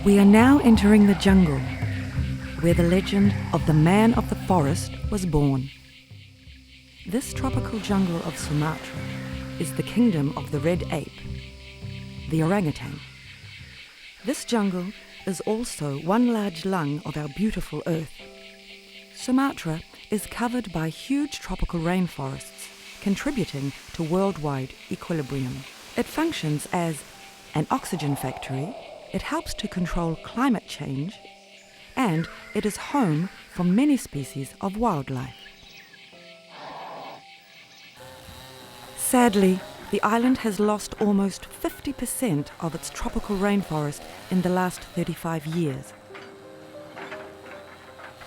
We are now entering the jungle, where the legend of the man of the forest was born. This tropical jungle of Sumatra is the kingdom of the red ape, the orangutan. This jungle is also one large lung of our beautiful earth. Sumatra is covered by huge tropical rainforests, contributing to worldwide equilibrium. It functions as an oxygen factory, it helps to control climate change, and it is home for many species of wildlife. Sadly, the island has lost almost 50% of its tropical rainforest in the last 35 years.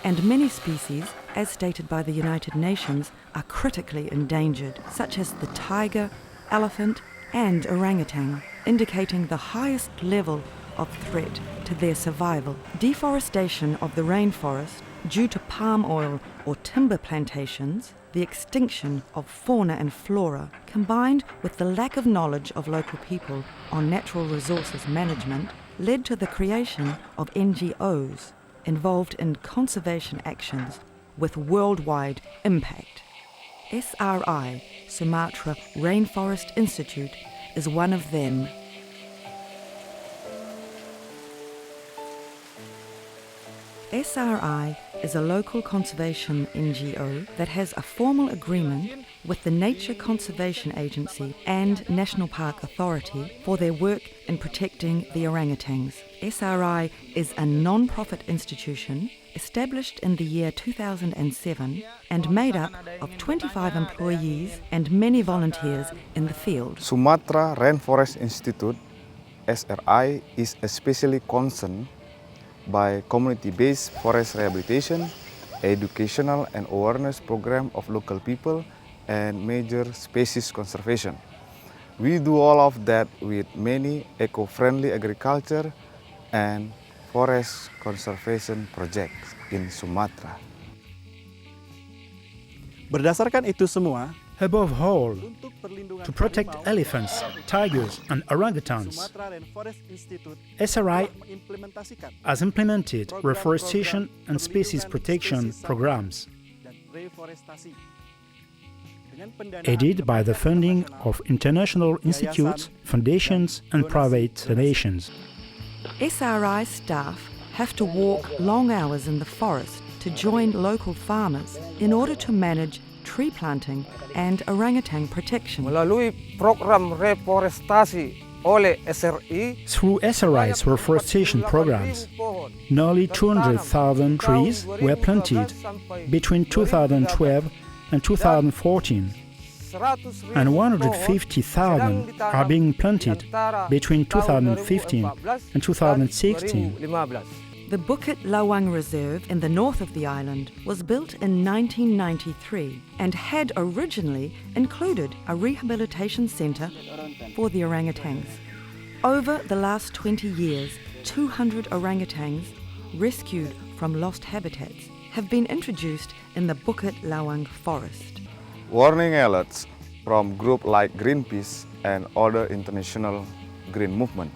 And many species, as stated by the United Nations, are critically endangered, such as the tiger, elephant, and orangutan, indicating the highest level of threat to their survival. Deforestation of the rainforest due to palm oil or timber plantations, the extinction of fauna and flora, combined with the lack of knowledge of local people on natural resources management, led to the creation of NGOs involved in conservation actions with worldwide impact. SRI, Sumatra Rainforest Institute, is one of them. SRI is a local conservation NGO that has a formal agreement with the Nature Conservation Agency and National Park Authority for their work in protecting the orangutans. SRI is a non-profit institution established in the year 2007 and made up of 25 employees and many volunteers in the field. Sumatra Rainforest Institute, SRI, is especially concerned by community-based forest rehabilitation, educational and awareness program of local people, and major species conservation. We do all of that with many eco-friendly agriculture and forest conservation projects in Sumatra. Berdasarkan itu semua, above all, to protect elephants, tigers and orangutans, SRI has implemented reforestation and species protection programs, aided by the funding of international institutes, foundations and private donations. SRI staff have to walk long hours in the forest to join local farmers in order to manage tree planting and orangutan protection. Melalui program reforestasi oleh SRI, through SRI's reforestation programs, nearly 200,000 trees were planted between 2012 and 2014, and 150,000 are being planted between 2015 and 2016. The Bukit Lawang Reserve in the north of the island was built in 1993 and had originally included a rehabilitation centre for the orangutans. Over the last 20 years, 200 orangutans rescued from lost habitats have been introduced in the Bukit Lawang forest. Warning alerts from groups like Greenpeace and other international green movement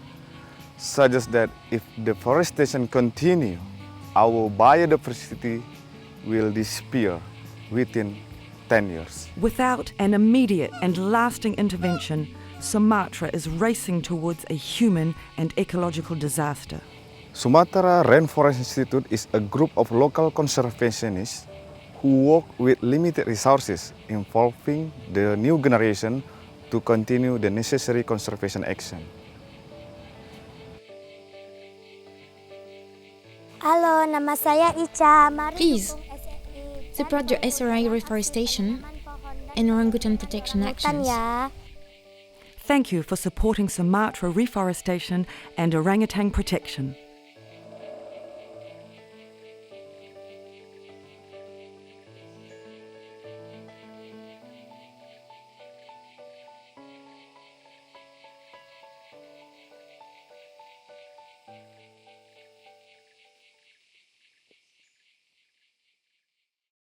suggest that if deforestation continues, our biodiversity will disappear within 10 years. Without an immediate and lasting intervention, Sumatra is racing towards a human and ecological disaster. Sumatra Rainforest Institute is a group of local conservationists who work with limited resources, involving the new generation to continue the necessary conservation action. Halo, nama saya Ica. Please support your SRI reforestation and orangutan protection actions. Thank you for supporting Sumatra reforestation and orangutan protection.